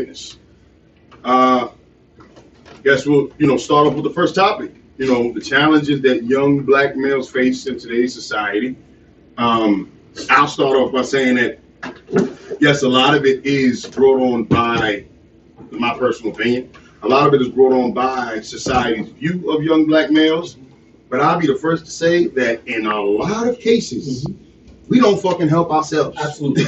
awareness. Guess we'll start off with the first topic. The challenges that young black males face in today's society. I'll start off by saying that yes, a lot of it is brought on by, in my personal opinion, a lot of it is brought on by society's view of young black males. But I'll be the first to say that in a lot of cases, we don't fucking help ourselves. Absolutely.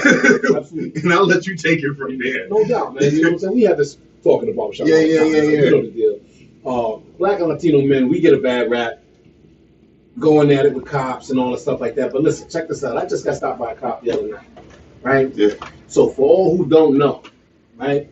Absolutely. And I'll let you take it from there. No doubt, man. You know what I'm saying? We had this talk in the barbershop. Yeah. You know the deal. Black and Latino men, we get a bad rap going at it with cops and all that stuff like that. But listen, check this out. I just got stopped by a cop the other night, right? Yeah. So for all who don't know, right?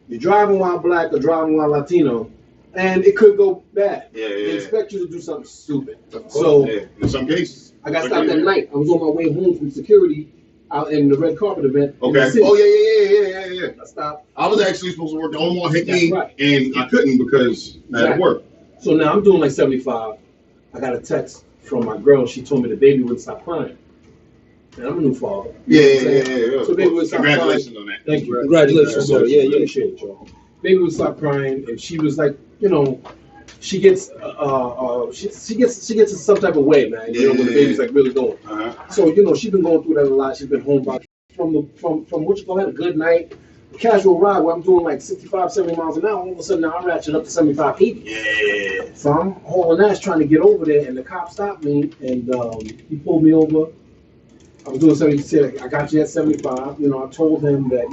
You're driving while black or driving while Latino, and it could go bad. Yeah. They expect you to do something stupid. So in some cases, I got stopped that night. I was on my way home from security out in the red carpet event. Okay. Oh yeah. I stopped. I was actually supposed to work. The Omar hit me, right. And I couldn't because I had to work. So now I'm doing like 75. I got a text from my girl. She told me the baby wouldn't stop crying. And I'm a new father. Yeah. So baby would stop crying. Congratulations on that. Thank you. Congratulations, sir. Yeah, you appreciate it, y'all. Baby would stop crying, and she was like, she gets she gets in some type of way, man. When the baby's like really going. So she's been going through that a lot. She's been home from what you call that, a good night, a casual ride where I'm doing like 65, 70 miles an hour. All of a sudden now I'm ratcheting up to 75, 80. Yeah. So I'm hauling ass trying to get over there, and the cop stopped me, and he pulled me over. I was doing 70. He said, I got you at 75. I told him that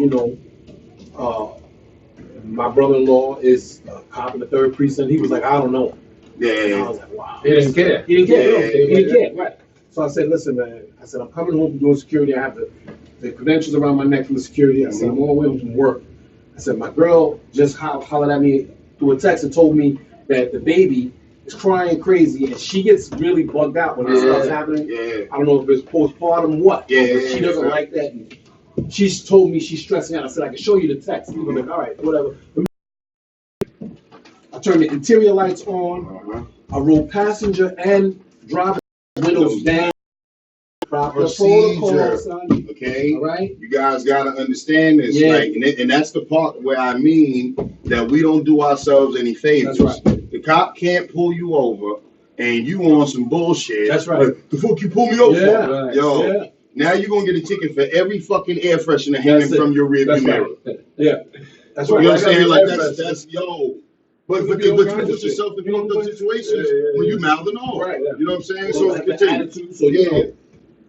my brother-in-law is a cop in the 3rd precinct. He was like, I don't know. Yeah. And I was like, wow. He didn't care. He didn't care. Right. So I said, listen, man. I said, I'm coming home from doing security. I have the credentials around my neck from the security. I said, I'm on my way home from work. I said, my girl just hollered at me through a text and told me that the baby is crying crazy, and she gets really bugged out when this stuff's happening. Yeah. I don't know if it's postpartum, what. Yeah. She doesn't like that. And she's told me she's stressing out. I said, I can show you the text. He was like, all right, whatever. I turned the interior lights on. I rolled passenger and driver windows down. Proper protocol, son. Okay. All right. You guys gotta understand this. Yeah. And that's the part where I mean that we don't do ourselves any favors. That's right. The cop can't pull you over and you on some bullshit. That's right. Like, the fuck you pull me over for? Right. Yo. Yeah. Now you're gonna get a ticket for every fucking air freshener hanging from your rearview mirror. Right. Yeah. That's You right. know what I'm saying? Like that's yo. But you put yourself in fucked up situations when you mouthing off. Right. Yeah. You know what I'm saying? So So continue. attitude. So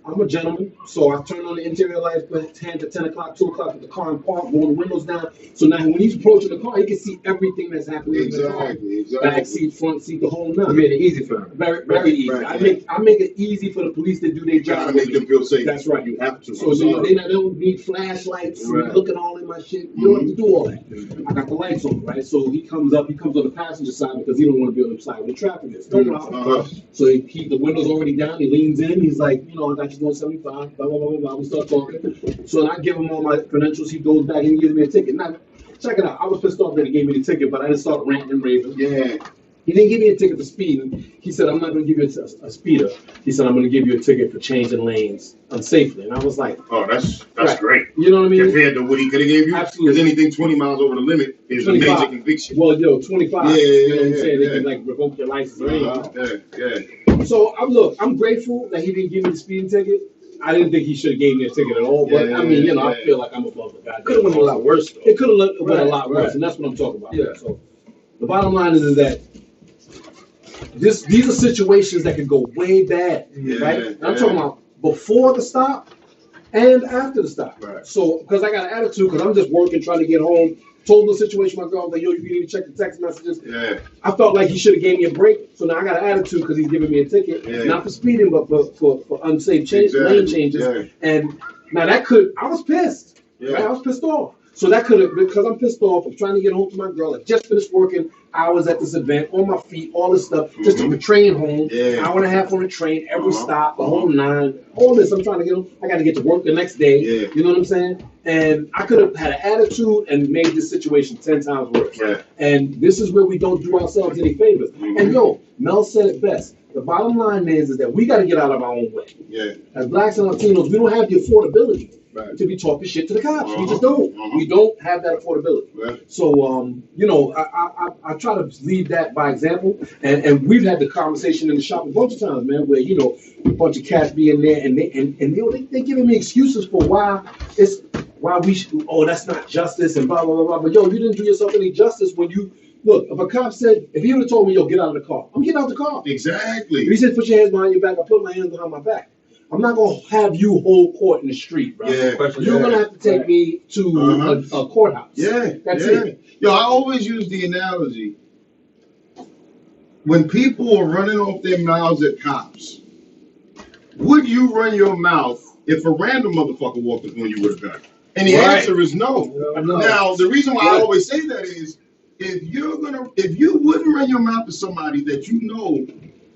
I'm a gentleman, so I turn on the interior lights, but 10 to 10 o'clock, 2 o'clock with the car and park, roll the windows down. So now when he's approaching the car, he can see everything that's happening in the car. Exactly. Back seat, front seat, the whole nine. You made it easy for him. Very easy. Right, I make it easy for the police to do their job. Gotta make them feel safe. That's right. You have to. So they don't need flashlights, looking all in my shit. You don't have to do all that. I got the lights on, right? So he comes on the passenger side because he don't want to be on the side where the traffic is. No problem. So the window's already down. He leans in. He's like, I got you going 75. Blah, blah, blah, blah. We start talking. So I give him all my credentials. He goes back and he gives me a ticket. Now, check it out. I was pissed off that he gave me the ticket, but I didn't start ranting and raving. Yeah. He didn't give me a ticket for speeding. He said, I'm not going to give you a speeder. He said, I'm going to give you a ticket for changing lanes unsafely. And I was like, oh, that's right. Great. You know what I mean? Compared to what he could have gave you? Absolutely. Because anything 20 miles over the limit is 25. A major conviction. Well, 25. Yeah, you know what I'm saying? They can like revoke your license or anything. Yeah. So I'm grateful that he didn't give me the speeding ticket. I didn't think he should have gave me a ticket at all, but I feel like I'm above the guy. Could have went a lot worse, though. It could have went a lot worse, and that's what I'm talking about. Yeah. So the bottom line is that these are situations that can go way bad, right? And I'm talking about before the stop and after the stop. Right. So because I got an attitude, because I'm just working, trying to get home. Told the situation, my girl, like, yo, you need to check the text messages. Yeah. I felt like he should have gave me a break. So now I got an attitude because he's giving me a ticket, not for speeding, but for unsafe lane changes. Yeah. And now I was pissed. Yeah. Right? I was pissed off. So that could have, because I'm pissed off, I'm trying to get home to my girl. I just finished working hours at this event, on my feet, all this stuff, just took the train home, hour and a half on the train, every stop, the whole nine, all this. I'm trying to get home. I got to get to work the next day. Yeah. You know what I'm saying? And I could have had an attitude and made this situation 10 times worse. Yeah. And this is where we don't do ourselves any favors. And Mel said it best. the bottom line is that we got to get out of our own way. Yeah. As blacks and Latinos, we don't have the affordability Right. to be talking shit to the cops. We just don't. We don't have that affordability. Right. So, you know, I try to lead that by example. And we've had the conversation in the shop a bunch of times, man, where, you know, a bunch of cats be in there and they're giving me excuses for why we should, oh, that's not justice and blah, blah, blah, blah. But yo, you didn't do yourself any justice when you, look, if a cop said, if he would have told me, yo, get out of the car, I'm getting out of the car. Exactly. If he said, put your hands behind your back, I put my hands behind my back. I'm not going to have you hold court in the street, bro. Yeah. You're going to have to take me to a courthouse. Yeah. That's it. Yo, I always use the analogy. When people are running off their mouths at cops, would you run your mouth if a random motherfucker walked up on you with a gun? And the answer is no. Now, the reason why I always say that is, if you wouldn't run your mouth to somebody that you know,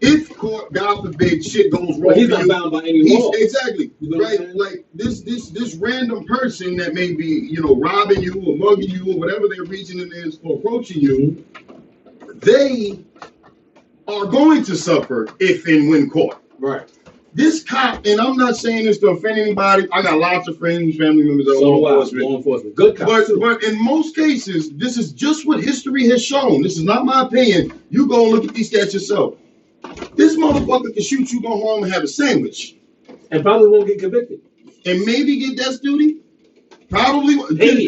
if court, God forbid, shit goes wrong, he's not bound by any law. Exactly. You know right? Like this random person that may be, you know, robbing you or mugging you or whatever their reasoning is for approaching you, they are going to suffer if and when caught. Right. This cop, and I'm not saying this to offend anybody. I got lots of friends, family members that are law enforcement. Good cops. But in most cases, this is just what history has shown. This is not my opinion. You go and look at these stats yourself. This motherfucker can shoot you, go home, and have a sandwich. And probably won't get convicted. And maybe get death duty. Probably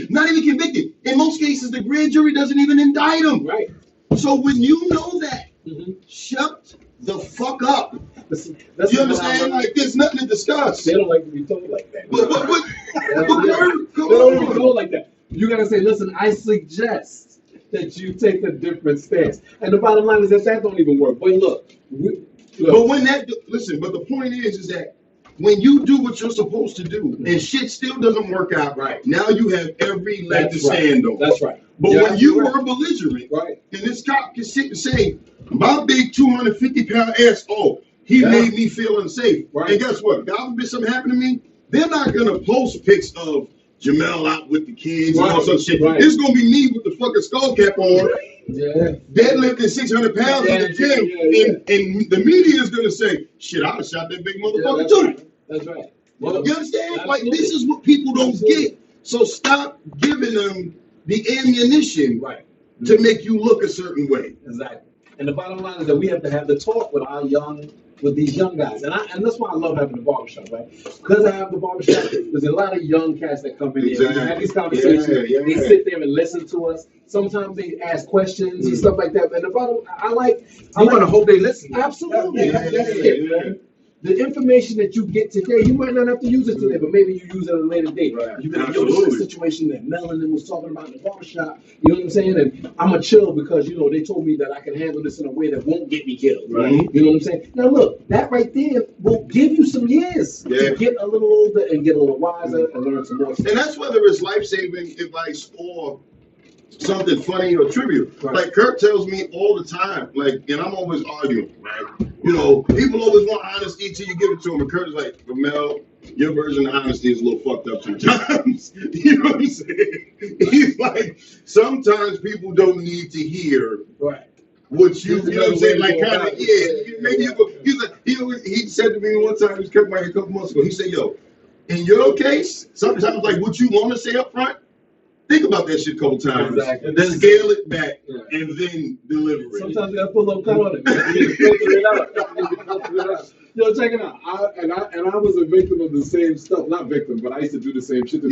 not even convicted. In most cases, the grand jury doesn't even indict him. Right. So when you know that, shut the fuck up. You understand? Like, there's nothing to discuss. They don't like to be told like that. But they don't even go like that. You gotta say, listen, I suggest that you take a different stance. And the bottom line is that don't even work. But look, but when that listen, but the point is that when you do what you're supposed to do and shit still doesn't work out right, now you have every leg to stand on. That's right. But when you were belligerent, right, and this cop can sit and say, my big 250-pound ass, he made me feel unsafe. Right. And guess what? God forbid something happened to me, they're not gonna post pics of Jamel out with the kids and all sorts of shit. Right. It's gonna be me with the fucking skull cap on. Yeah. Deadlifting 600 pounds in the gym, and the media is gonna say, shit, I have shot that big motherfucker too. Right. That's right. Well, you understand? Absolutely. Like, this is what people don't get. So stop giving them the ammunition to make you look a certain way. Exactly. And the bottom line is that we have to have the talk with these young guys. And that's why I love having the barbershop, right? Because I have the barbershop, there's a lot of young cats that come in here. We have these conversations. They sit there and listen to us. Sometimes they ask questions and stuff like that. And the bottom, I want to hope they listen. Absolutely. That's it, man. The information that you get today, you might not have to use it today, but maybe you use it at a later date. Right. You can use the situation that Melanin was talking about in the barbershop. You know what I'm saying? And I'm a chill because, you know, they told me that I can handle this in a way that won't get me killed. Right. You know what I'm saying? Now look, that right there will give you some years to get a little older and get a little wiser and learn some more stuff. And that's whether it's life-saving advice or something funny or trivial. Right. Like Kurt tells me all the time, like, and I'm always arguing, right? You know, people always want honesty till you give it to them. And Kurt's like, Mel, your version of honesty is a little fucked up sometimes. You know what I'm saying? He's like, sometimes people don't need to hear what you know what I'm saying? Like, kind of, maybe you go, he's like, he said to me one time, he was cut my hair a couple months ago, he said, yo, in your case, sometimes like what you want to say up front, think about that shit a couple times, and then scale it back, and then deliver it. Sometimes you gotta pull up cut on it. Yo, check it out. I was a victim of the same stuff. Not victim, but I used to do the same shit. I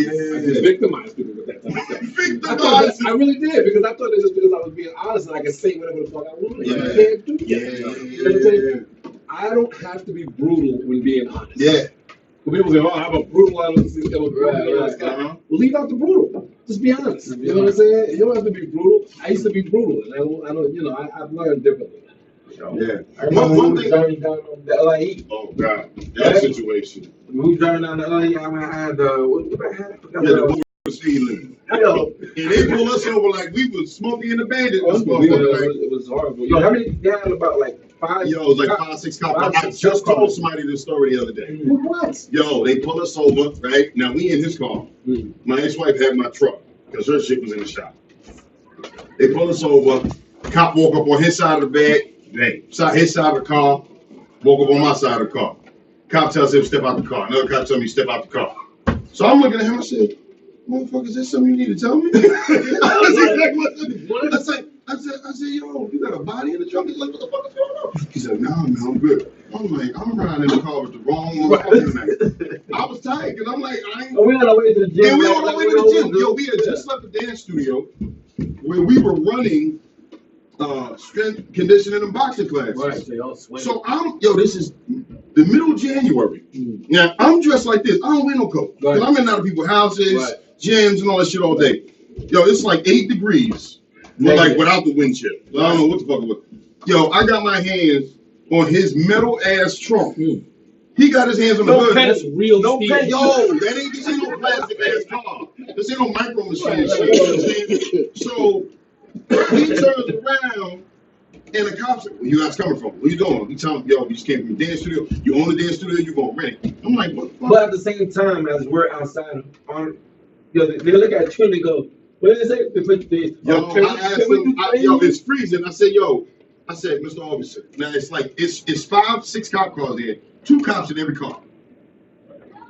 just victimized people with that type of stuff. I really did, because I thought that just because I was being honest and I could say whatever the fuck I wanted. You can't do that. You know what I'm saying? I don't have to be brutal when being honest. Yeah. When people say, "Oh, I'm a brutal honest guy," well, leave out the brutal. Just be honest. You know what I'm saying? You don't have to be brutal. I used to be brutal, and I don't. You know, I've learned differently. Yeah. I remember one thing journey down on the LIE. Oh God, that situation. We journeyed down the LIE. I mean, I had what I had. The speed limit. And they pulled us over like we was Smokey and the Bandit. It was horrible. Yo, how many? They had about like 5. Yo, it was like 5, 6 cops. I just told somebody this story the other day. What? Yo, they pull us over, right? Now we in his car. My ex-wife had my truck because her shit was in the shop. They pull us over. Cop walk up on his side of the bed, his side of the car. Woke up on my side of the car. Cop tells him step out the car. Another cop tells me step out the car. So I'm looking at him. I said, "Motherfucker, is that something you need to tell me?" I said, "Yo, you got a body in the trunk?" He's like, "What the fuck is going on?" He said, "Nah, man, I'm good." I'm like, I'm riding in the car with the wrong motherfucker tonight. I was tired because I'm like, we on our way to the gym. And we on our way to the gym. Yo, we had just left the dance studio where we were running strength conditioning and boxing class. Right, they all sweat. So this is the middle of January. Now I'm dressed like this. I don't wear no coat. Because I'm in other people's houses, gyms, and all that shit all day. Yo, it's like 8 degrees. But like without the wind chill. I don't know what the fuck it was. Yo, I got my hands on his metal ass trunk. He got his hands on the hood. That's real steel. Yo, that ain't this ain't no plastic ass car. This ain't no micro machine shit. So he turns around and the cops like, "Where you guys coming from? Where you doing?" He telling me, "Yo, we just came from the dance studio. You own the dance studio, you gonna rent it." I'm like, "What the fuck?" But at the same time, as we're outside on, they look at you and they go, "What did they say?" I asked them, it's freezing. I said, "Mr. Officer, now it's like it's 5, 6 cop cars there, 2 cops in every car."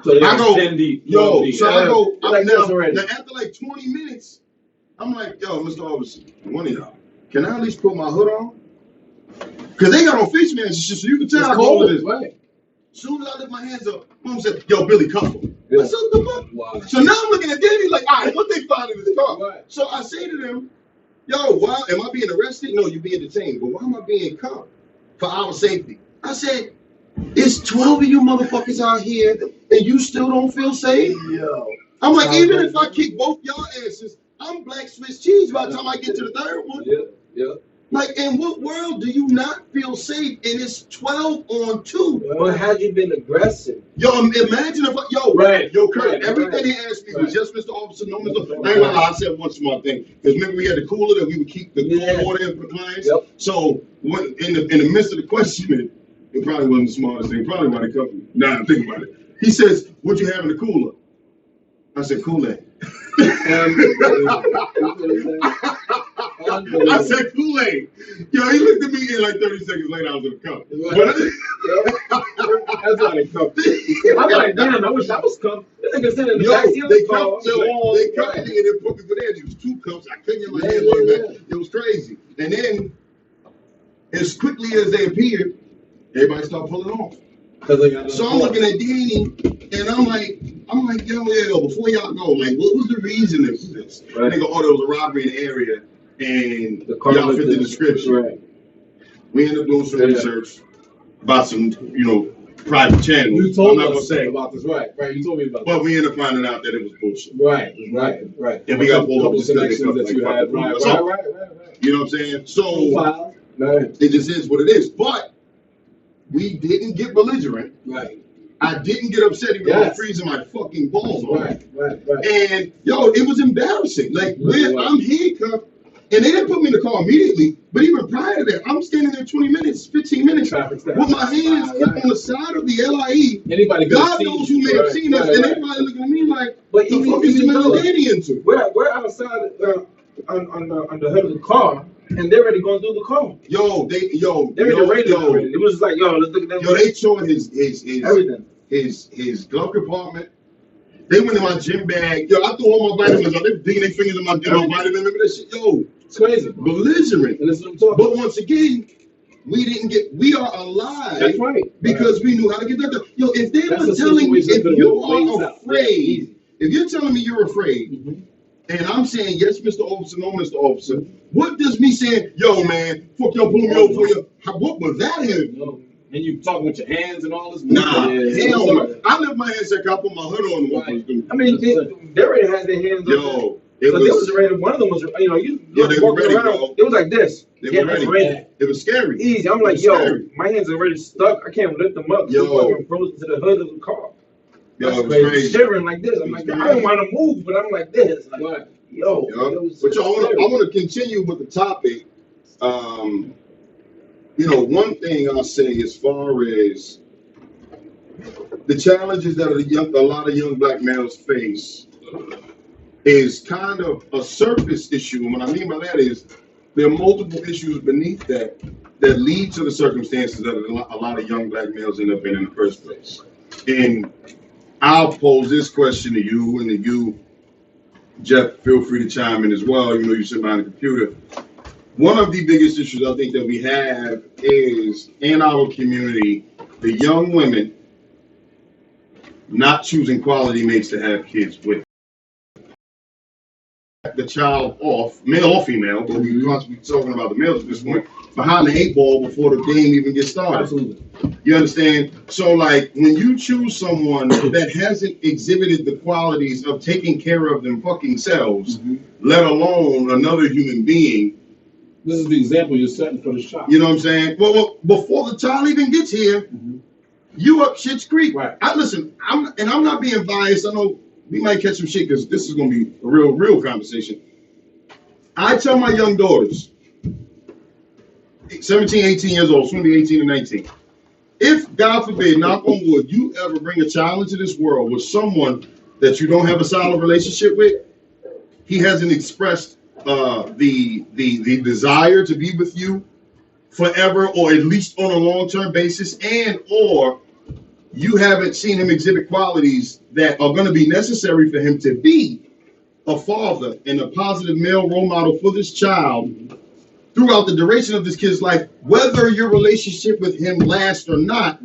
So I go, deep, yo, so I go, like now after like 20 minutes, I'm like, "Yo, Mr. Officer, one of y'all, can I at least put my hood on?" Because they got on face masks and shit, so you can tell how cold it is. Right. As soon as I lift my hands up, Mom said, "Yo, Billy, cuff him." I said, "What the fuck?" Wow. So now I'm looking at Danny like, "All right, what they found in this car?" Right. So I say to them, "Yo, why am I being arrested?" "No, you're being detained. But why am I being cuffed?" "For our safety." I said, "It's 12 of you motherfuckers out here and you still don't feel safe?" Yo. I'm like, even if I kick both y'all asses, I'm black Swiss cheese by the time I get to the third one. Yeah. Like, in what world do you not feel safe? And it's 12 on 2. But had you been aggressive? Yo, imagine if Kurt, everything he asked me was just Mr. Officer, no Mr. I ain't gonna lie, I said one smart thing. Because remember we had the cooler that we would keep the cold water in for the clients? Yep. So when in the midst of the questioning, it probably wasn't the smartest thing, probably by the company. Now I'm thinking about it. He says, "What you have in the cooler?" I said, "Kool-Aid." I said Kool-Aid. Yo, he looked at me and like 30 seconds later I was in the cup. That's not a cup. I'm like, damn, I wish I was cup. This nigga sitting in the backseat of the car. They cupped me and they put me for there. It was 2 cups. I couldn't get my hands on that. It was crazy. And then, as quickly as they appeared, everybody started pulling off. So I'm looking at Danny and I'm like, yo, before y'all go, like, what was the reason for this? Right. They go, "Oh, there was a robbery in the area and y'all fit the description." Right. We ended up doing some research about some, private channels. You told us about this, right? You told me about But we ended up finding out that it was bullshit. Right. And we got pulled up the connections that you had. Right. You know what I'm saying? So it just is what it is. But we didn't get belligerent. Right. I didn't get upset even though I'm freezing my fucking balls off. Right. And it was embarrassing. Like I'm handcuffed, and they didn't put me in the car immediately. But even prior to that, I'm standing there 20 minutes, 15 minutes with my hands on the side of the LIE. Anybody God knows who may have seen us, and everybody looking at me like, "What the fuck is the lady into?" We're outside on the hood of the car. And they're already going through the car. They're ready. It was like, let's look at that. They showing his everything. His glove compartment. They went in my gym bag. I threw all my vitamins out. They digging their fingers in my vitamin. Remember that shit? It's crazy. Belligerent. And that's what I'm talking about. But once again, we are alive. That's right. Because we knew how to get that done. If they're not telling me, if you are afraid, if you're telling me you're afraid, and I'm saying, "Yes, Mr. Officer, no, Mr. Officer," what does me saying, "Yo, man, fuck y'all, pulling me over for you"? What was that him? No. And you talking with your hands and all this? Nah, hell no. I lift my hands and I put my hood on. I mean, they already had their hands on. It was ready. One of them was, they were walking around. It was like this. They were ready. It was scary. Easy. I'm like, my hands are already stuck. I can't lift them up. They're fucking frozen to the hood of the car. It was crazy. Shivering like this. I'm like, I don't want to move, but I'm like this. Like, but I want to continue with the topic. One thing I'll say as far as the challenges that a lot of young black males face is kind of a surface issue. And what I mean by that is there are multiple issues beneath that that lead to the circumstances that a lot of young black males end up in the first place. And I'll pose this question to you, and to you, Jeff, feel free to chime in as well. You know, you sit behind the computer. One of the biggest issues I think that we have is in our community, the young women not choosing quality mates to have kids with. The child off, male or female, but we're talking about the males at this point, behind the 8 ball before the game even gets started. Absolutely. You understand? So, like, when you choose someone that hasn't exhibited the qualities of taking care of them fucking selves, let alone another human being. This is the example you're setting for the child. You know what I'm saying? Well, before the child even gets here, you up shit's creek. Right. I'm not being biased. I know we might catch some shit because this is going to be a real conversation. I tell my young daughters, 17, 18 years old, soon to be 18 and 19, if, God forbid, knock on wood, you ever bring a child into this world with someone that you don't have a solid relationship with, he hasn't expressed the desire to be with you forever, or at least on a long-term basis, and or you haven't seen him exhibit qualities that are going to be necessary for him to be a father and a positive male role model for this child throughout the duration of this kid's life, whether your relationship with him lasts or not.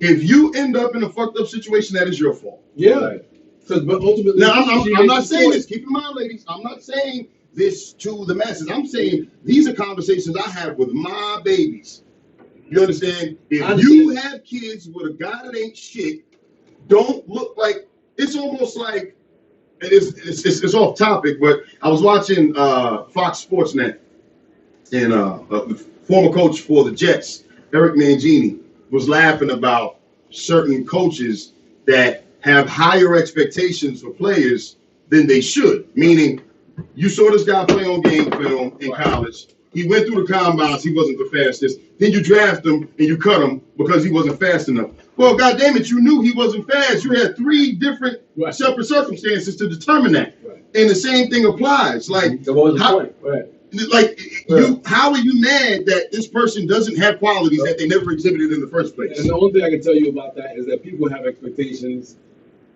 If you end up in a fucked up situation, that is your fault. Yeah. But ultimately, now, I'm not saying this. Keep in mind, ladies, I'm not saying this to the masses. I'm saying these are conversations I have with my babies. You understand? If you have kids with a guy that ain't shit, don't look like, it's almost like, it's off topic, but I was watching Fox Sports Net, and the former coach for the Jets, Eric Mangini, was laughing about certain coaches that have higher expectations for players than they should. Meaning, you saw this guy play on game film in college. He went through the combines. He wasn't the fastest. Then you draft him and you cut him because he wasn't fast enough. Well, God damn it, you knew he wasn't fast. You had 3 different separate circumstances to determine that. And the same thing applies. Like, how are you mad that this person doesn't have qualities that they never exhibited in the first place? And the only thing I can tell you about that is that people have expectations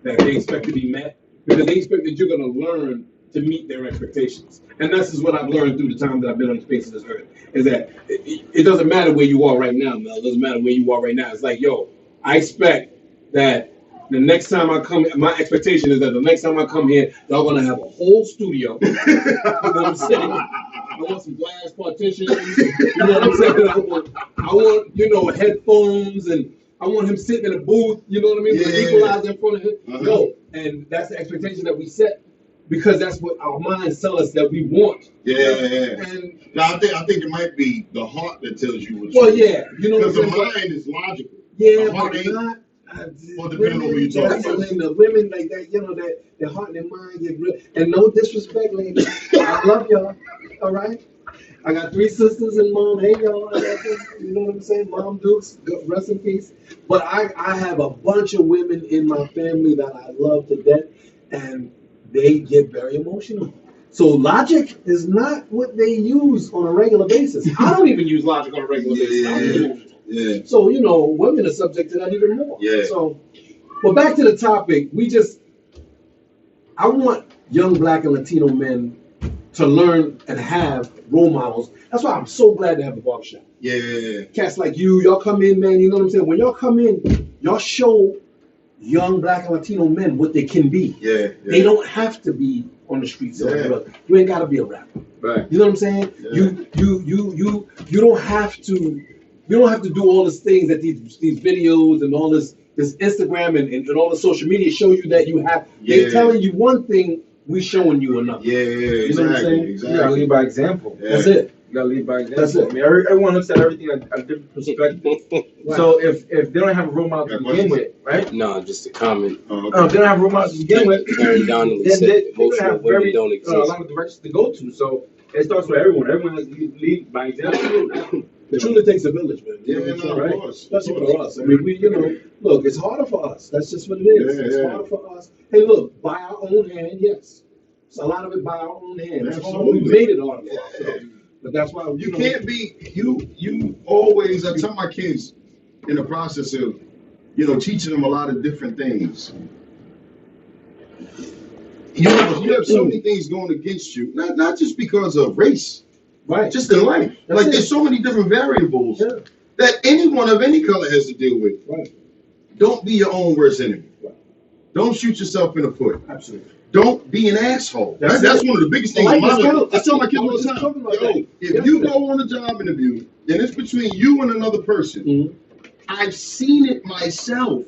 that they expect to be met because they expect that you're going to learn to meet their expectations. And this is what I've learned through the time that I've been on the face of this earth, is that it doesn't matter where you are right now, Mel. It doesn't matter where you are right now. It's like, yo, I expect that the next time I come, my expectation is that the next time I come here, y'all gonna have a whole studio. You know what I'm saying? I want some glass partitions. You know what I'm saying? I want headphones, and I want him sitting in a booth. You know what I mean? With an equalizer in front of him. No, and that's the expectation that we set. Because that's what our minds tell us that we want. And now, I think it might be the heart that tells you what you want. You know, because the mind is logical. Yeah, the heart ain't. Well, depending on who you're talking about. The women like that, that their heart and their mind get real. And no disrespect, ladies. I love y'all. All right. I got 3 sisters and mom. Hey, y'all. You know what I'm saying? Mom Dukes, rest in peace. But I have a bunch of women in my family that I love to death, and they get very emotional. So logic is not what they use on a regular basis. I don't even use logic on a regular basis. So, women are subject to that even more. So, but back to the topic, I want young Black and Latino men to learn and have role models. That's why I'm so glad to have the barbershop. Cats like y'all come in, man, you know what I'm saying? When y'all come in, y'all show young Black and Latino men what they can be. They don't have to be on the streets. You ain't gotta be a rapper. Right. You know what I'm saying? You don't have to do all these things that these videos and all this Instagram and all the social media show you that you have. They're telling you one thing, we showing you another. You know what I'm saying? Exactly. You gotta lead by example. That's it. You gotta lead by example. That's it. I mean, everyone looks at everything at a different perspective. So if they don't have a role model to begin with, right? No, just a comment. If they don't have a role model to begin with, Karen Donnelly then said emotional women don't exist. A lot of directions to go to. So it starts with everyone. Everyone has to lead by example. It truly takes a village, man. Right? Especially for us. I mean, look, it's harder for us. That's just what it is. It's harder for us. Hey, look, by our own hand, yes. So a lot of it by our own hand. It's hard. We made it harder for ourselves. But that's why you can't be you always. I tell my kids in the process of teaching them a lot of different things. You have so many things going against you, not just because of race, right? Just in life. There's so many different variables that anyone of any color has to deal with. Right. Don't be your own worst enemy. Right. Don't shoot yourself in the foot. Absolutely. Don't be an asshole. That's one of the biggest things. I tell my kids all the time. If you go on a job interview and it's between you and another person, I've seen it myself.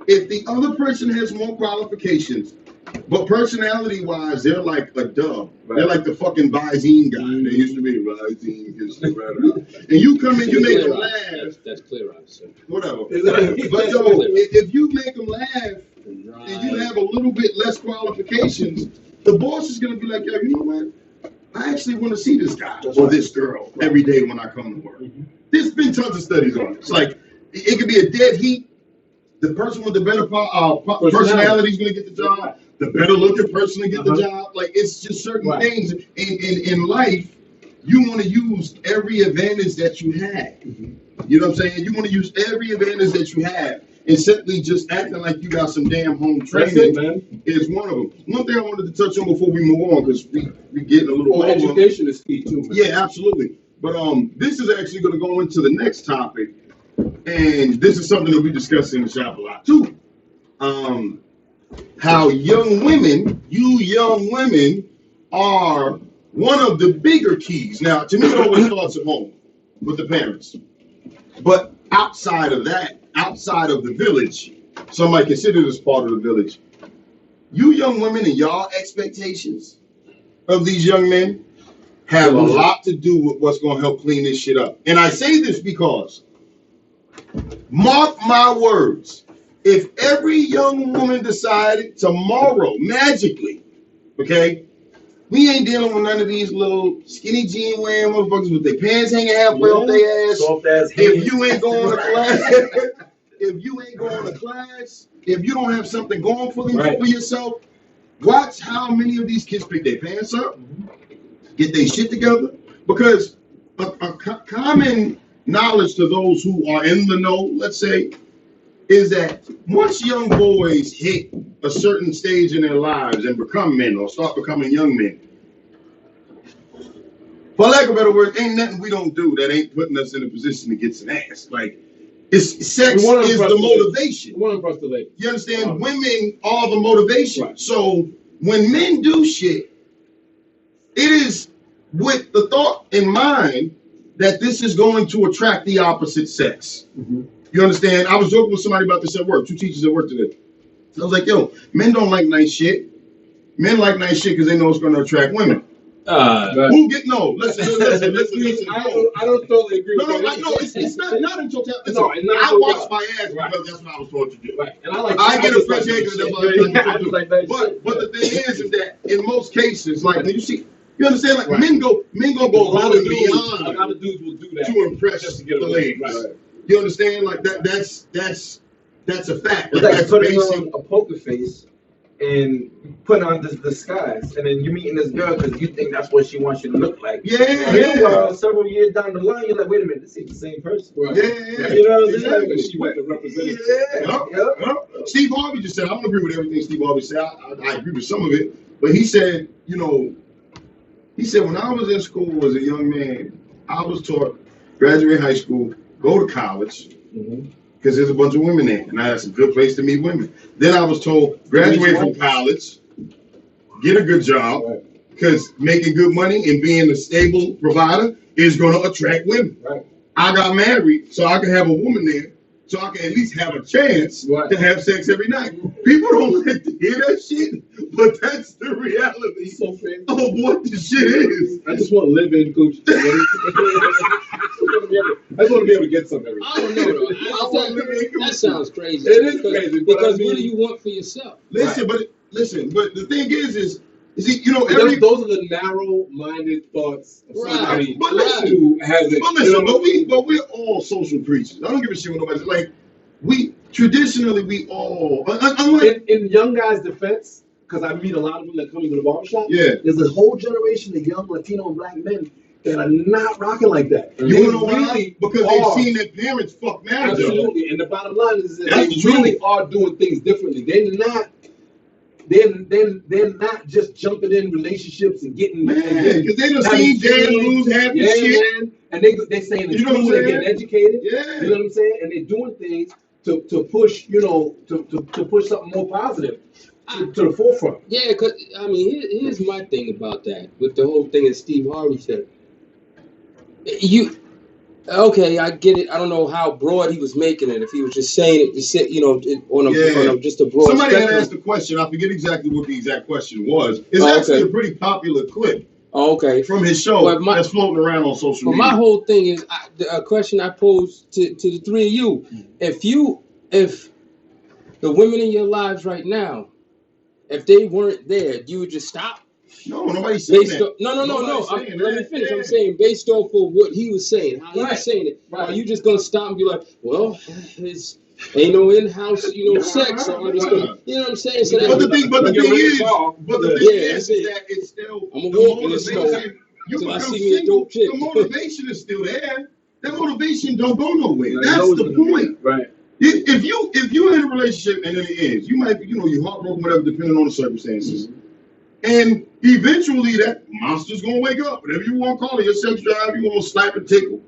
If the other person has more qualifications, but personality-wise, they're like a dub. Right. They're like the fucking Visine guy. They used to be Visine. And you come in, you make them laugh. That's clear, sir. Whatever. But so, if you make them laugh and you have a little bit less qualifications, the boss is going to be like, yo, you know what? I actually want to see this guy or this girl every day when I come to work. There's been tons of studies on it. It's like, it could be a dead heat. The person with the better personality is going to get the job. The better looking person to get the job. Like, it's just certain things in life. You want to use every advantage that you have. You know what I'm saying? You want to use every advantage that you have. And simply just acting like you got some damn home training is one of them. One thing I wanted to touch on before we move on, because we getting a little over. Education is key too, man. Yeah, absolutely. But this is actually going to go into the next topic. And this is something that we discuss in the shop a lot too. How young women, are one of the bigger keys. Now, to me, it always starts at home with the parents. But outside of that, outside of the village, some might consider this part of the village. You young women and y'all expectations of these young men have a lot to do with what's going to help clean this shit up. And I say this because, mark my words, if every young woman decided tomorrow, magically, okay, we ain't dealing with none of these little skinny jean wearing motherfuckers with their pants hanging halfway off their ass. If you ain't going to class, if you don't have something going for them for yourself, watch how many of these kids pick their pants up, get their shit together. Because a common knowledge to those who are in the know, let's say, is that once young boys hit a certain stage in their lives and become men or start becoming young men, for lack of a better word, ain't nothing we don't do that ain't putting us in a position to get some ass. Like, sex is the motivation. You understand? Women are the motivation. Right. So when men do shit, it is with the thought in mind that this is going to attract the opposite sex. You understand? I was joking with somebody about this at work, 2 teachers at work today. I was like, yo, men don't like nice shit. Men like nice shit because they know it's going to attract women. Who get no? Listen. I don't totally agree with that. No, it's not in totality. I watch my ass because that's what I was taught to do. Right. And I get appreciated because that's what I was taught to do. But the thing is that in most cases, like you understand, like men go above and beyond. A lot of dudes will do that to impress the ladies. Right. You understand? Like that's a fact. It's like putting on a poker face and putting on this disguise, and then you're meeting this girl because you think that's what she wants you to look like. Yeah. Several years down the line, you're like, wait a minute, this ain't the same person. Right. Yeah. You know what I'm saying? She went to represent. Yeah. Steve Harvey just said, I don't agree with everything Steve Harvey said. I agree with some of it, but he said, when I was in school as a young man, I was taught graduate high school, go to college. Because there's a bunch of women there, and that's a good place to meet women. Then I was told, graduate from college, get a good job, because making good money and being a stable provider is going to attract women. Right. I got married so I could have a woman there, so I can at least have a chance to have sex every night. People don't like to hear that shit, but that's the reality of what the shit is. I just want to live in Gucci. I just want to be able to get something every day. I don't know. That sounds crazy. It is crazy. Because what do you want for yourself? Listen, but the thing is those are the narrow-minded thoughts of somebody who has it. But we're all social creatures. I don't give a shit what nobody's like. We all in young guys' defense, because I meet a lot of them that come into the barbershop. Yeah, there's a whole generation of young Latino and Black men that are not rocking like that. You know why? Because they've seen their parents fuck marriage. Absolutely. And the bottom line is that That's they really are doing things differently. They're not just jumping in relationships and getting because they don't see dad lose half the shit. Man. And they saying it's cool, they're getting educated. Yeah. You know what I'm saying? And they're doing things to push, to push something more positive to the forefront. Yeah, because I mean, here's my thing about that with the whole thing that Steve Harvey said. Okay, I get it. I don't know how broad he was making it. If he was just saying it, just on just a broad. Somebody had asked the question. I forget exactly what the exact question was. It's actually a pretty popular clip. Oh, okay. From his show that's floating around on social media. But my whole thing is a question I posed to the three of you: if the women in your lives right now, if they weren't there, you would just stop. No, nobody's saying that. No. Let me finish. I'm saying based off of what he was saying, how he was saying it. Are you just gonna stop and be like, well, ain't no in-house, sex? So I'm just gonna, you know what I'm saying? So but the thing is that it's still I'm a walk in this store. You become single. The motivation is still there. That motivation don't go nowhere. That's the point. Right. If you're in a relationship and then it ends, you might be, you're heartbroken, whatever, depending on the circumstances. And eventually that monster's gonna wake up. Whatever you want to call it, your sex drive, you want to slap and tickle,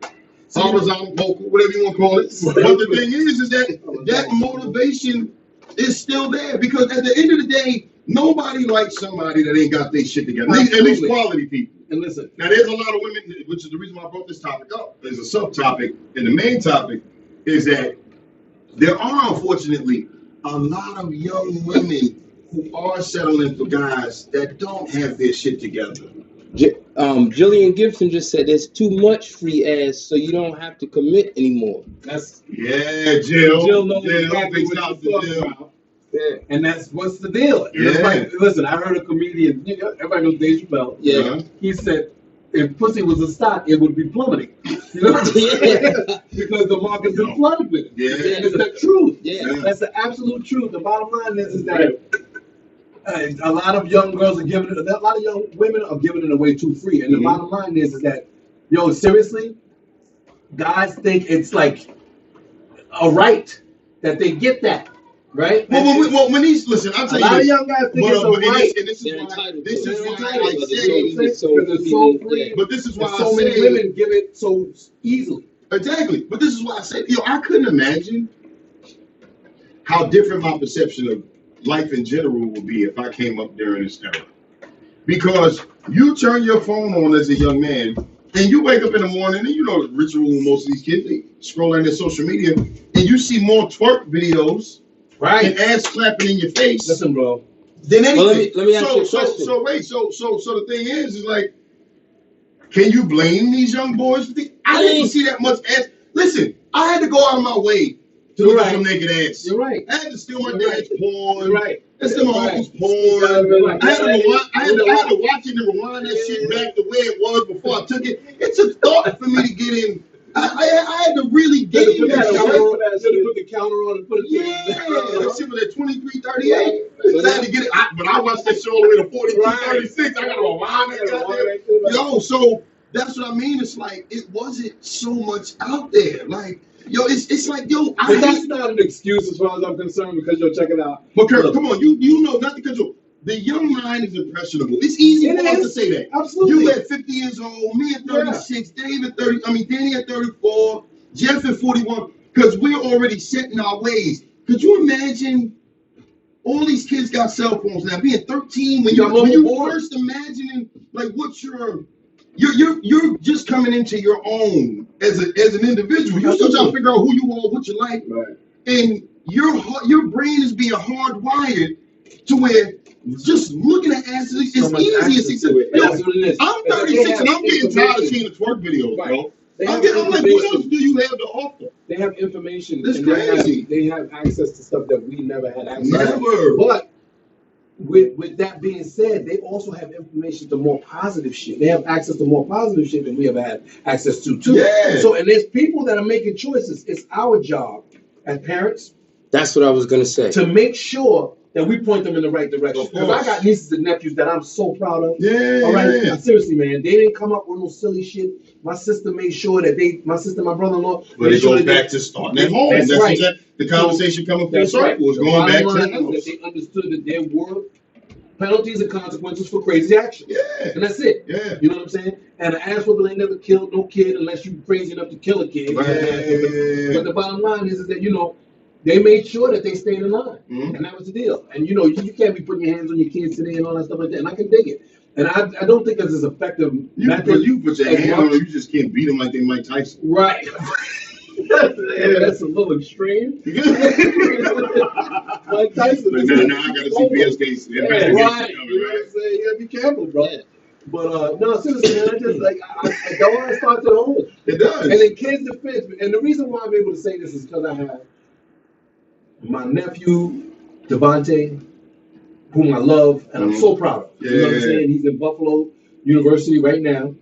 horizontal poker, whatever you want to call it. But the thing is that motivation is still there, because at the end of the day, nobody likes somebody that ain't got their shit together. At least quality people. And listen, now there's a lot of women, which is the reason why I brought this topic up. There's a subtopic, and the main topic is that there are, unfortunately, a lot of young women who are settling for guys that don't have their shit together. Jillian Gibson just said there's too much free ass, so you don't have to commit anymore. Jill. Jill knows exactly what she's talking about. Yeah. And what's the deal? Yeah. Listen, I heard a comedian, everybody knows Dave Chappelle. Yeah. He said, if pussy was a stock, it would be plummeting. You know what I'm saying? Because the market's been flooded with it. Yeah. And it's the truth. Yeah. That's the absolute truth. The bottom line is that a lot of young girls are giving it, a lot of young women are giving it away too free. And the bottom line is that, seriously, guys think it's like a right that they get that. Right? Well, when he's listen, I'll tell you. A lot of young guys think it's a right. This is why I say, but this is why so many women give it so easily. Exactly. But this is why I say, I couldn't imagine how different my perception of life in general would be if I came up during this era. Because you turn your phone on as a young man, and you wake up in the morning, and the ritual with most of these kids, they scroll on their social media, and you see more twerk videos. Right, and ass clapping in your face. Listen, bro. Then anything. Well, let me ask you a question. So the thing is like, can you blame these young boys? I didn't see that much ass. Listen, I had to go out of my way to look at some naked ass. You're right. I had to steal my dad's porn. You're right. I steal my uncle's porn. I had to watch it and rewind that shit back the way it was before I took it. It took thought for me to get in. I had to really get in that. Put the counter on and put it. That shit was at 23:38. But I had to get it. But I watched that show all the way to 42:36. I got to rewind it. So that's what I mean. It's like it wasn't so much out there. Like, it's like, but that's not an excuse as far as I'm concerned, because check it out. But Kurt, come on, you know nothing, because the young mind is impressionable. It's easy for us to say that. Absolutely. You at 50 years old, me at 36, Dave at 30. Danny at 34, Jeff at 41. Because we're already set in our ways. Could you imagine? All these kids got cell phones now. Being 13, when you first imagining like what you're just coming into your own as an individual. You're still trying to figure out who you are, what you like, and your brain is being hardwired to where just looking at asses is easy. I'm 36 and I'm getting tired of seeing the twerk videos, bro. I'm like, what else do you have to offer? They have information. That's crazy. They have access to stuff that we never had access to. But with that being said, they also have information to more positive shit. They have access to more positive shit than we ever had access to, too. Yeah. So, and there's people that are making choices. It's our job as parents. That's what I was going to say. To make sure that we point them in the right direction. Because I got nieces and nephews that I'm so proud of. Yeah. All right. Yeah. Seriously, man, they didn't come up with no silly shit. My sister made sure that my brother-in-law. But it goes back to starting at home. That's right. The conversation coming full circle is going back to the house. That they understood that there were penalties and consequences for crazy action. Yeah. And that's it. Yeah. You know what I'm saying? And an asshole ain't never killed no kid unless you crazy enough to kill a kid. Right. But the bottom line is that, they made sure that they stayed in line. Mm-hmm. And that was the deal. And, you can't be putting your hands on your kids today and all that stuff like that. And I can dig it. And I don't think it's as effective. You put your hand on them, you just can't beat them like they Mike Tyson. Right. That's a little extreme. Mike Tyson. Now I got to see PSK. Yeah, right. You know what I'm saying? You gotta be careful, bro. Yeah. But no, seriously, man, I just I don't want to start to the home. It does. And in kids' defense, and the reason why I'm able to say this is because I have my nephew Devontae, whom I love and I'm so proud of. You know what I'm saying? He's in Buffalo University right now.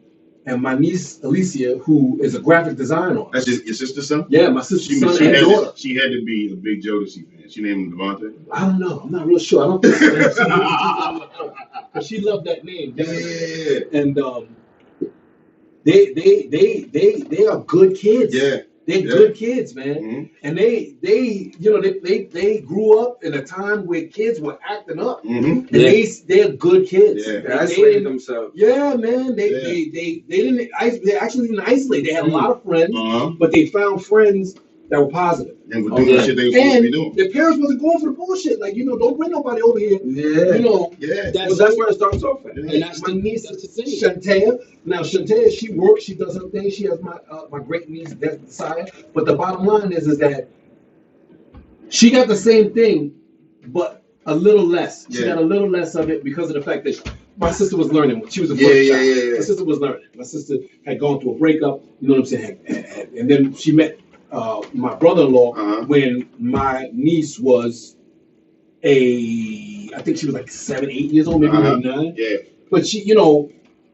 And my niece Alicia, who is a graphic designer. That's your sister's son? Yeah, my sister's son and daughter. She had to be a big Jodeci fan. She named him Devontae? I don't know. I'm not real sure. I don't think so. But she loved that name. Yeah. And they are good kids. Yeah. They're good kids, man. Mm-hmm. And they grew up in a time where kids were acting up. Mm-hmm. And they're good kids. Yeah. They isolated themselves. Yeah, man. They actually didn't isolate. They had a lot of friends, but they found friends that were positive. And were doing the shit they were supposed to be doing. Their parents wasn't going for the bullshit. Like, don't bring nobody over here. Yeah. That's where it starts off at. And that's my niece, Chantea. Now, Chantea, she works, she does her thing. She has my great niece, Desire. But the bottom line is that she got the same thing, but a little less. She got a little less of it because of the fact that my sister was learning. She was a first child. My sister was learning. My sister had gone through a breakup, you know what I'm saying? And then she met my brother-in-law when my niece was I think she was like 7, 8 years old, maybe 9. Yeah. But she,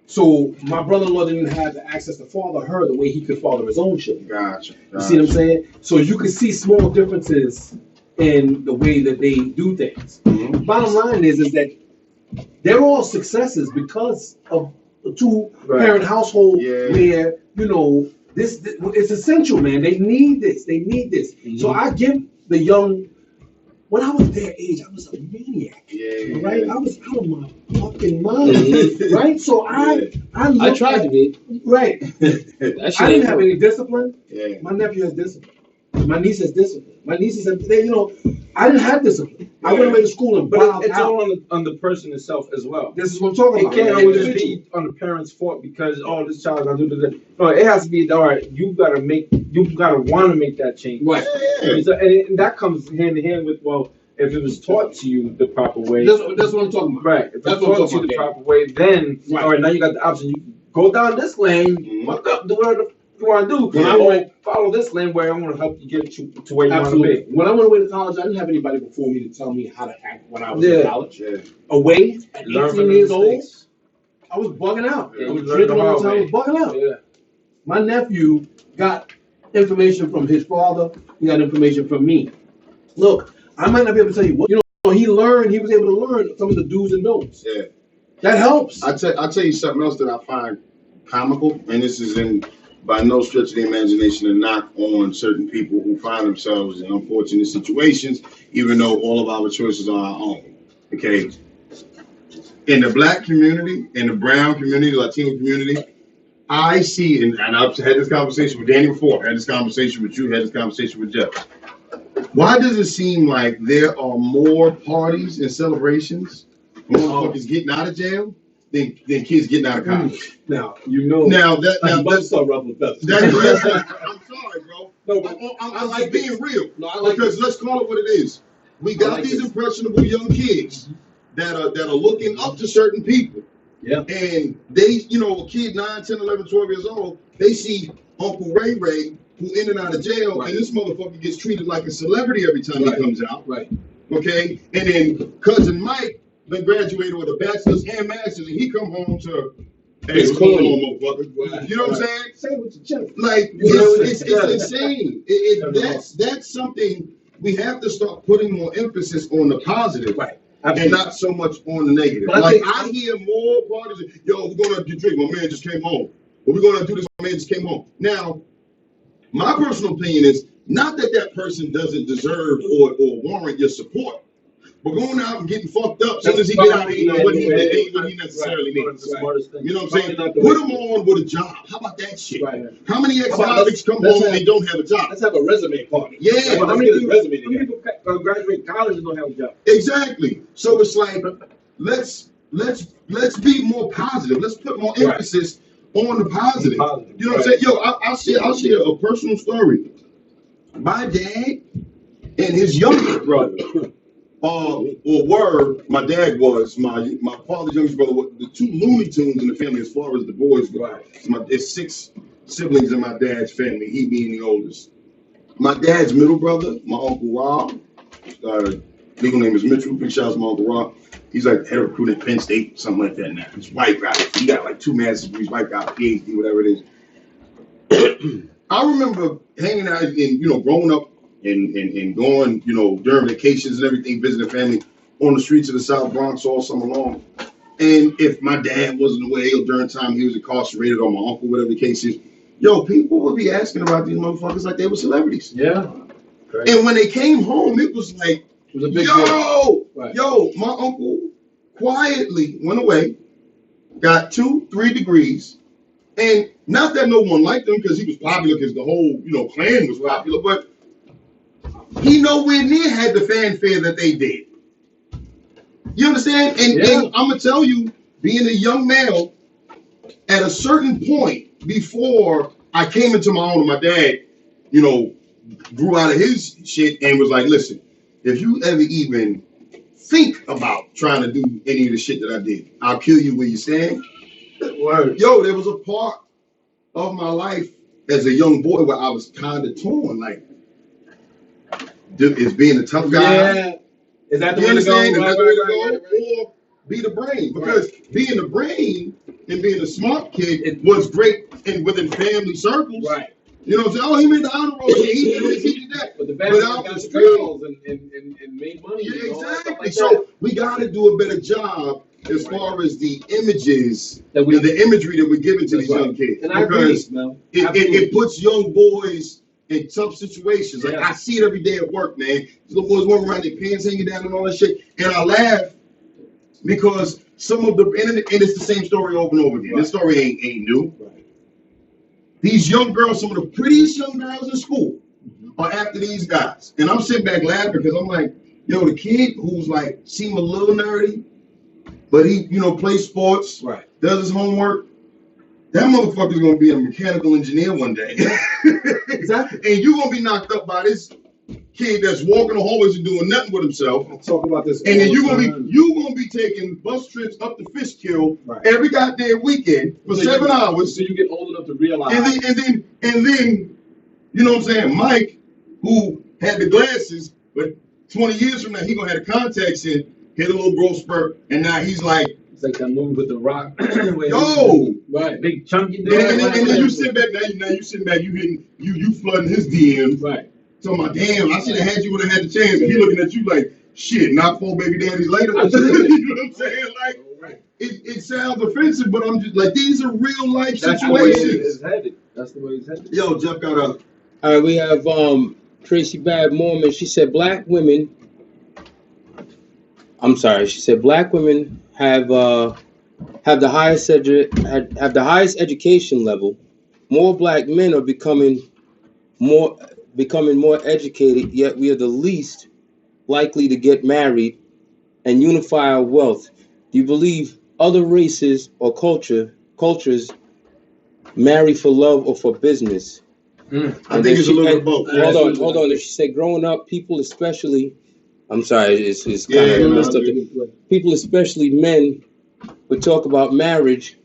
so my brother-in-law didn't have the access to father her the way he could father his own children. Gotcha. You see what I'm saying? So you can see small differences in the way that they do things. Mm-hmm. Bottom line is that they're all successes because of a two-parent household where, this it's essential, man. They need this. Mm-hmm. So I give the young. When I was their age, I was a maniac. Right? I was out of my fucking mind. Right? So I tried to be. Right. I didn't have any discipline. Yeah. My nephew has discipline. My niece has discipline. My nieces have, I didn't have discipline. I went away to school and it's all on the person itself as well. This is what I'm talking about. It can't always be on the parents' fault because this child gotta do this. No, it has to be all right. You gotta want to make that change. Right. And that comes hand in hand with if it was taught to you the proper way. That's what I'm talking about. Right. If it's taught to you the proper way, then all right, now you got the option. You go down this lane. Fuck up, do whatever you want to do. When I want to follow this lane where I want to help you get to where you want to be. When I went away to college, I didn't have anybody before me to tell me how to act when I was in college. Yeah. Away at 18 years old, I was bugging out. I was drinking all the time. I was bugging out. Yeah. My nephew got information from his father. He got information from me. Look, I might not be able to tell you what. He learned. He was able to learn some of the do's and don'ts. Yeah. That helps. I'll tell you something else that I find comical, and this is by no stretch of the imagination a knock on certain people who find themselves in unfortunate situations, even though all of our choices are our own. Okay. In the black community, in the brown community, the Latino community, I see, and I've had this conversation with Danny before, had this conversation with you, had this conversation with Jeff. Why does it seem like there are more parties and celebrations, motherfuckers getting out of jail, than kids getting out of college? Now that's so rough with that. I'm sorry, bro. No, but I like being real. No, because let's call it what it is. We got these impressionable young kids that are looking up to certain people. Yeah. And they, a kid 9, 10, 11, 12 years old, they see Uncle Ray who in and out of jail, and this motherfucker gets treated like a celebrity every time he comes out. Right. Okay? And then Cousin Mike then graduated with a bachelor's and master's, and he come home to, hey, what's going on, motherfucker? Right. You know what I'm saying? Say it with your chest. Like, it's insane. That's something we have to start putting more emphasis on the positive. Right. And not so much on the negative. But like I hear more parties, yo, we're gonna get drink. My man just came home. Or we're gonna do this. My man just came home. Now, my personal opinion is not that that person doesn't deserve or warrant your support, but going out and getting fucked up as soon as he get out of here, what he necessarily needs. You know what I'm saying? Put him on with a job. How about that shit? Right. How many ex-convicts come home and they don't have a job? Let's have a resume party. Yeah. How many people graduate college and don't have a job? Exactly. So it's like, let's be more positive. Let's put more emphasis on the positive. You know what I'm saying? Yo, I'll share a personal story. My dad and his younger brother, my dad was my father's youngest brother, was the two Looney Tunes in the family as far as the boys go. There's 6 siblings in my dad's family, he being the oldest. My dad's middle brother, my Uncle Rob, legal name is Mitchell, big shout out to my Uncle Rob. He's like head of recruiting at Penn State, something like that now. He's white guy. He got like 2 master's degrees, white guy, PhD, whatever it is. I remember hanging out and, growing up and going, during vacations and everything, visiting family on the streets of the South Bronx all summer long. And if my dad wasn't away or during time he was incarcerated or my uncle, whatever the case is, people would be asking about these motherfuckers like they were celebrities. Yeah. Great. And when they came home, it was like, it was a big deal. My uncle quietly went away, got 2-3 degrees, and not that no one liked him because he was popular because the whole, clan was popular, but he nowhere near had the fanfare that they did. You understand? And I'm gonna tell you, being a young male, at a certain point before I came into my own, and my dad, grew out of his shit and was like, listen, if you ever even think about trying to do any of the shit that I did, I'll kill you where you stand. Word. Yo, there was a part of my life as a young boy where I was kind of torn, like, is being a tough guy. Yeah. Is that the way to go? Is that the way to go? Or be the brain? Because being the brain and being a smart kid was great within family circles. Right. You know what I'm saying? Oh, he made the honor roll. He did this, he did that. But the family got the girls and made money. Yeah, exactly. Like so we got to do a better job as far as the images and the imagery that we're giving to these young kids. And because it puts young boys in tough situations. Like I see it every day at work, man. These little boys walking around, their pants hanging down and all that shit. And I laugh because some of the, and it's the same story over and over again. This story ain't new. These young girls, some of the prettiest young girls in school are after these guys. And I'm sitting back laughing because I'm like, the kid who's like, seem a little nerdy, but he, plays sports, does his homework, that motherfucker's gonna be a mechanical engineer one day. Exactly. And you're gonna be knocked up by this kid that's walking the hallways and doing nothing with himself. I'll talk about this. And then you're gonna be taking bus trips up to Fishkill every goddamn weekend for 7 hours. So you get old enough to realize. And then, you know what I'm saying? Mike, who had the glasses, but 20 years from now he gonna have the contacts in, hit a little growth spurt, and now he's like. It's like that movie with The Rock. Right, big chunky dude. And then you sit back. Now you sitting back. You flooding his DMs. Right. So my damn, I should have had you when I had the chance. And he looking at you like, shit, not 4 baby daddies later. You know what I'm saying? Like, it sounds offensive, but I'm just like, these are real life situations. That's the way it's headed. Yo, Jeff got up. All right, we have Tracy Bad Mormon. She said black women have the highest education level. More black men are becoming more educated, yet we are the least likely to get married and unify our wealth. Do you believe other races or cultures marry for love or for business? I think it's a little of both. Hold on. She said, growing up, people especially, I'm sorry, it's kind of messed up. People, especially men, would talk about marriage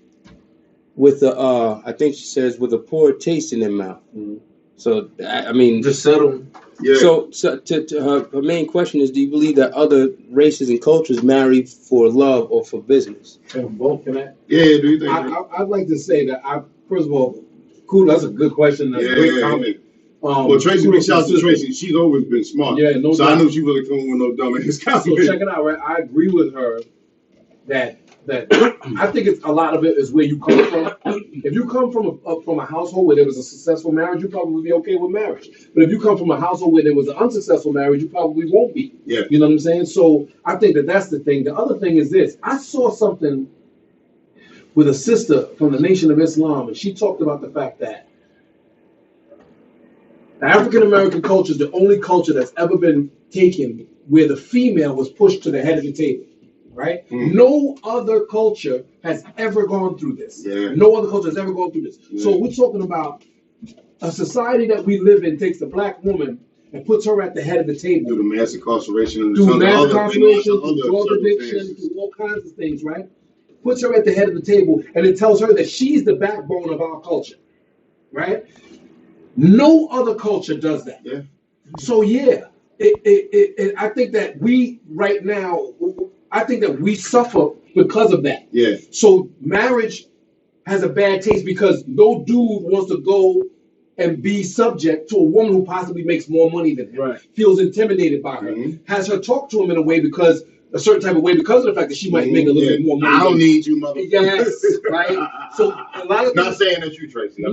with I think she says, with a poor taste in their mouth. Mm-hmm. So, I mean, just settle. Yeah. So to her main question is, do you believe that other races and cultures marry for love or for business? Both, can I? Yeah, do you think? I'd like to say that, first of all, cool, that's a good question. That's a great comment. Well, Tracy, big shout out to Tracy. She's always been smart. Yeah, no so doubt. I know she really coming with no dumbass comments. So check it out, right? I agree with her that I think it's a lot of it is where you come from. If you come from a household where there was a successful marriage, you probably be okay with marriage. But if you come from a household where there was an unsuccessful marriage, you probably won't be. Yeah. You know what I'm saying? So I think that's the thing. The other thing is this. I saw something with a sister from the Nation of Islam, and she talked about the fact that the African American culture is the only culture that's ever been taken where the female was pushed to the head of the table. Right? No other culture has ever gone through this. Yeah. No other culture has ever gone through this. Yeah. So we're talking about a society that we live in takes the black woman and puts her at the head of the table. Through the mass incarceration, through drug addiction, through all kinds of things, right? Puts her at the head of the table, and it tells her that she's the backbone of our culture, right? No other culture does that. Yeah. So yeah, I think that we right now. I think that we suffer because of that. Yeah. So marriage has a bad taste because no dude wants to go and be subject to a woman who possibly makes more money than him. Right. Feels intimidated by her. Has her talk to him in a way because a certain type of way because of the fact that she might make a little bit more money. I don't need you, motherfucker. Yes, right. So a lot of not saying that you, Tracy. I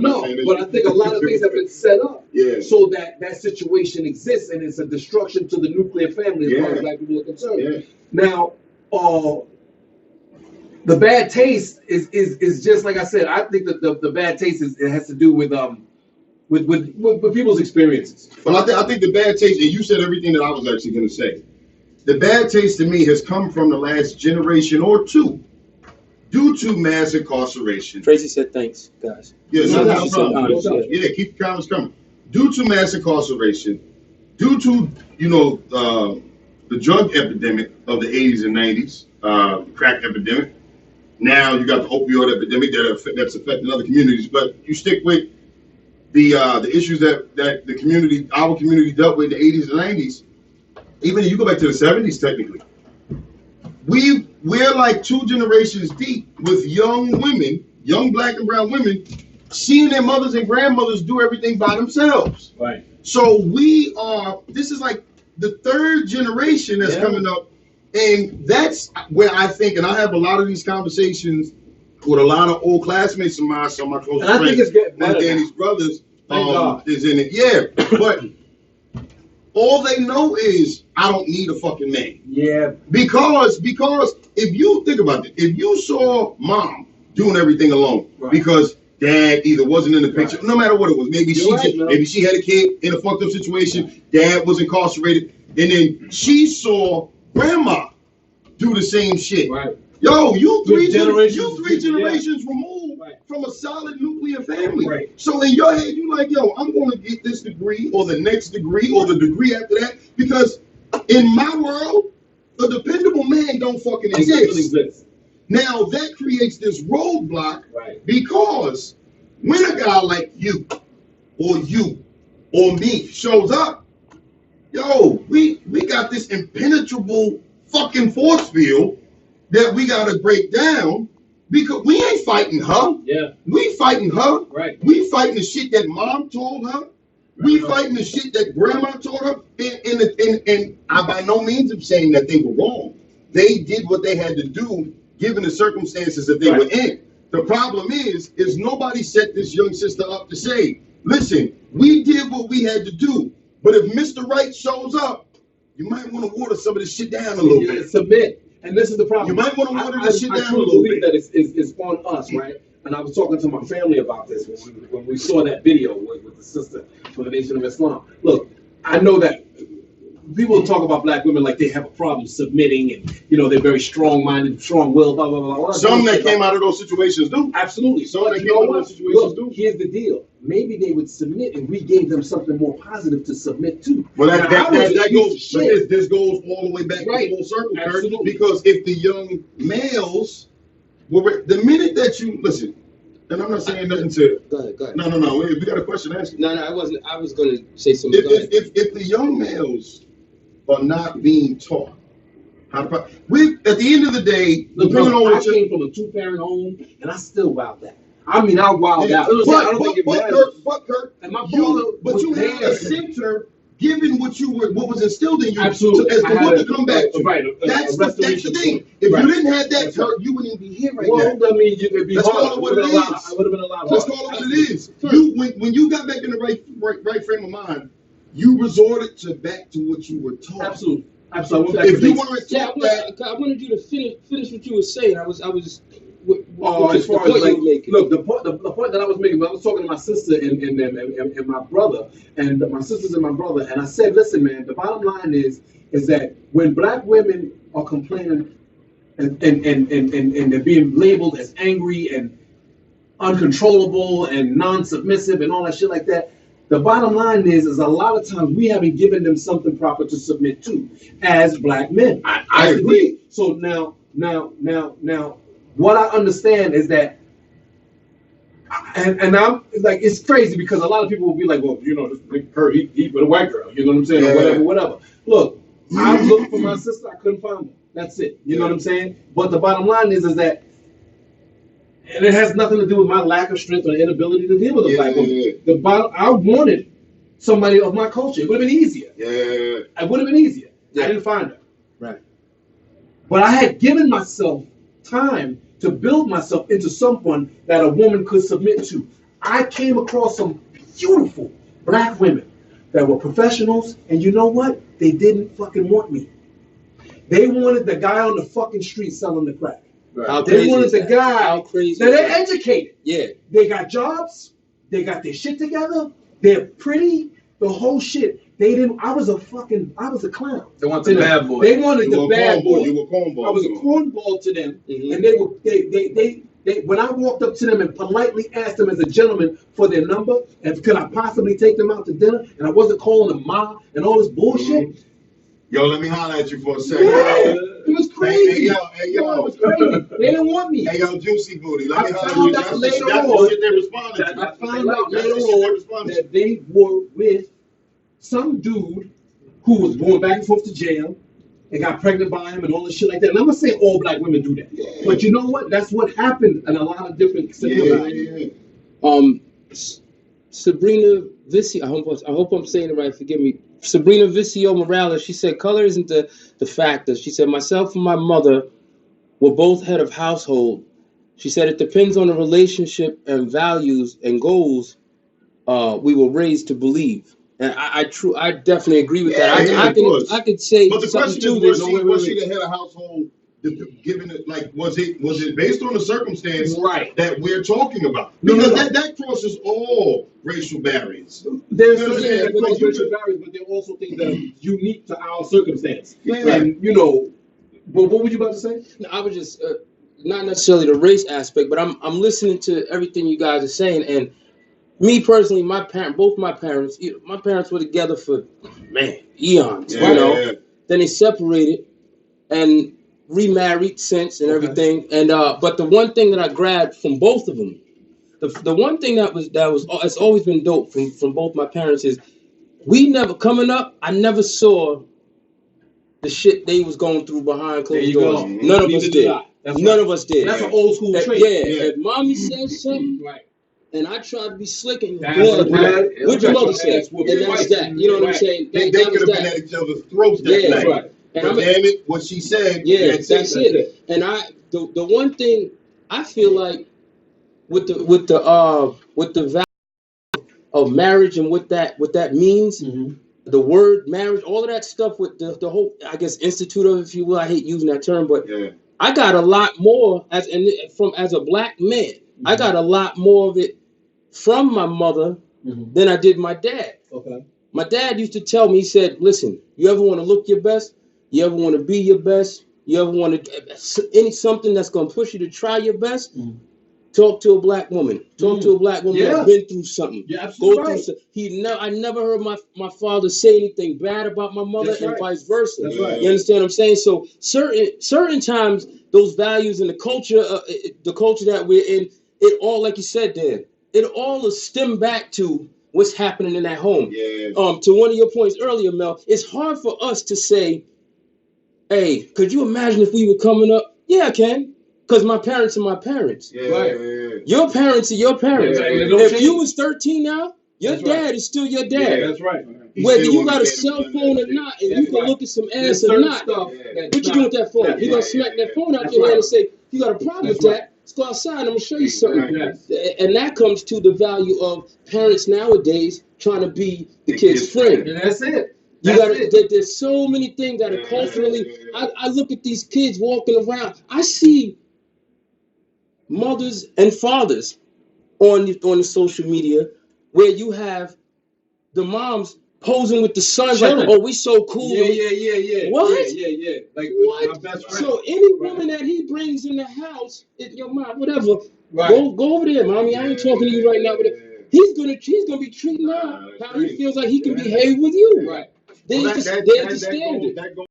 think a lot of things have been set up so that situation exists, and it's a destruction to the nuclear family as far as black people are concerned. Yeah. Now, the bad taste is just like I said. I think that the bad taste it has to do with people's experiences. Well, I think the bad taste, and you said everything that I was actually going to say. The bad taste to me has come from the last generation or two, due to mass incarceration. Tracy said thanks, guys. Yeah, no problem. Yeah, keep the comments coming. Due to mass incarceration, due to the drug epidemic of the 80s and 90s, crack epidemic. Now you got the opioid epidemic that's affecting other communities. But you stick with the issues that our community dealt with in the 80s and 90s. Even if you go back to the 70s, technically, we're like 2 generations deep with young women, young black and brown women, seeing their mothers and grandmothers do everything by themselves. Right. So this is like the 3rd generation that's coming up. And that's where I think, and I have a lot of these conversations with a lot of old classmates of mine, some of my close friends. I think it's getting better. And Danny's brothers God. is in it. Yeah, but all they know is I don't need a fucking man. Yeah. Because if you think about it, if you saw mom doing everything alone because dad either wasn't in the picture, no matter what it was, maybe she had a kid in a fucked up situation, dad was incarcerated, and then she saw grandma do the same shit. Right. Yo, you three generations removed from a solid nuclear family. Right. So in your head, you're like, yo, I'm going to get this degree or the next degree or the degree after that because in my world, a dependable man don't fucking exist. Now that creates this roadblock because when a guy like you or me shows up, yo, we got this impenetrable fucking force field that we gotta break down because we ain't fighting her. Yeah. We fighting her. Right. We fighting the shit that mom told her. We fighting the shit that grandma told her. And I by no means am saying that they were wrong. They did what they had to do given the circumstances that they were in. The problem is nobody set this young sister up to say, listen, we did what we had to do. But if Mr. Right shows up, you might want to water some of this shit down a little bit. Submit. And this is the problem. You might want to water this shit down a little little bit. bit. That it's on us, right? And I was talking to my family about this when we saw that video with the sister from the Nation of Islam. Look, I know that people talk about black women like they have a problem submitting and, they're very strong-minded, strong-willed, blah, blah, blah. Some that came out of those situations do. Absolutely. Some that came out of those situations do. Here's the deal. Maybe they would submit and we gave them something more positive to submit to. Well, that goes, this goes all the way back to full circle, Kurt, because if the young males, the minute that you, listen, and I'm not saying nothing to. Go ahead. No. We got a question to ask you. No, I wasn't. I was going to say something. If the young males are not being taught how to, at the end of the day, I came from a 2-parent home, and I still about that. I mean, I wilded out. But Kurt, and my you had a center. Given what was instilled in you, absolutely, as the one to come back to. Right, that's the thing. If you didn't have that, Kurt, you wouldn't even be here right now. Well, I mean, you could be. Let's call it what it is. I would have been a lot. Let's call it what it is. When you got back in the right frame of mind, you resorted back to what you were taught. Absolutely. If you want to I wanted you to finish what you were saying. I was. As far as like, look, the point that I was making, I was talking to my sister and my brother, and my sisters and my brother, and I said, listen, man, the bottom line is that when black women are complaining and they're being labeled as angry and uncontrollable and non-submissive and all that shit like that, the bottom line is a lot of times we haven't given them something proper to submit to as black men. I agree. So now. What I understand is that, and I'm like, it's crazy because a lot of people will be like, well, you know, this big Kurt, he with a white girl, you know what I'm saying, or whatever. Look, I looked for my sister, I couldn't find her. That's it. You know what I'm saying? But the bottom line is that, and it has nothing to do with my lack of strength or inability to deal with a black woman. I wanted somebody of my culture. It would have been easier. Yeah. It would have been easier. I didn't find her. Right. But I had given myself time to build myself into someone that a woman could submit to. I came across some beautiful black women that were professionals, and you know what? They didn't fucking want me. They wanted the guy on the fucking street selling the crack. Right. They wanted the guy that they're educated. Yeah. They got jobs. They got their shit together. They're pretty. The whole shit. They didn't. I was a clown. They want the bad boy. They wanted the bad boy. You were cornball. I was a cornball to them, and they when I walked up to them and politely asked them as a gentleman for their number and could I possibly take them out to dinner, and I wasn't calling them ma and all this bullshit. Yo, let me holler at you for a second. Yeah, it was crazy. Hey, yo. It was crazy. They didn't want me. Hey, yo, Juicy Booty. Let me I holler found at out you. later I found out later on that they were with some dude who was going back and forth to jail and got pregnant by him and all this shit like that. And I'm not saying all black women do that, but you know what? That's what happened in a lot of different situations. Sabrina Vicio, I hope I'm saying it right. Forgive me. Sabrina Vicio Morales. She said, "Color isn't the factor." She said, "Myself and my mother were both head of household." She said, "It depends on the relationship and values and goals we were raised to believe." And I definitely agree with that. I could say, but the question is, was she the head of household? Given it, like, was it based on the circumstance that we're talking about? Because that crosses all racial barriers. There's racial barriers, but there are also things that are unique to our circumstance. And what were you about to say? No, I was just not necessarily the race aspect, but I'm listening to everything you guys are saying, and me personally, both my parents were together for eons. Then they separated and remarried since and everything. And but the one thing that I grabbed from both of them, the one thing that was it's always been dope from both my parents is we never coming up. I never saw the shit they was going through behind closed doors. None of us did. None of us did. That's an old school trait. If mommy says something. And I tried to be slick and what your mother said, and that's that. You know what I'm saying? They could have been at each other's throats that night. Right. And but damn it, what she said. That's it. And the one thing I feel like with the value of marriage and what that means, the word marriage, all of that stuff with the whole, I guess, institute of, if you will. I hate using that term, but I got a lot more as a black man. I got a lot more of it from my mother than I did my dad. Okay. My dad used to tell me, he said, "Listen, you ever want to look your best? You ever want to be your best? You ever want to something that's gonna push you to try your best? Talk to a black woman. Talk to a black woman that's been through something. Yeah, absolutely. I never heard my father say anything bad about my mother vice versa. That's right. You understand what I'm saying? So certain times those values and the culture that we're in, it all, like you said, Dan, it all is stem back to what's happening in that home. Yeah. To one of your points earlier, Mel, it's hard for us to say, "Hey, could you imagine if we were coming up?" Yeah, I can. Because my parents are my parents. Yeah, Right. Your parents are your parents. Yeah, If you was 13 now, your dad is still your dad. Yeah, that's right. Whether you got a cell phone or not, and you can look at some ass or not, what you doing with that phone? You gonna smack that phone out your hand and say, you got a problem with that? Let's go outside, I'm gonna show you something. And that comes to the value of parents nowadays trying to be the kid's friend. And that's it. There's so many things that are culturally. I look at these kids walking around. I see mothers and fathers on the social media where you have the moms posing with the sons like, oh, we so cool. Yeah. What? Yeah. Like what? My best friend. So any woman that he brings in the house, your mom, whatever, go over there, mommy. I ain't talking to you right now, but he's gonna be treating her how he feels like he can behave with you. Right. There's the standard.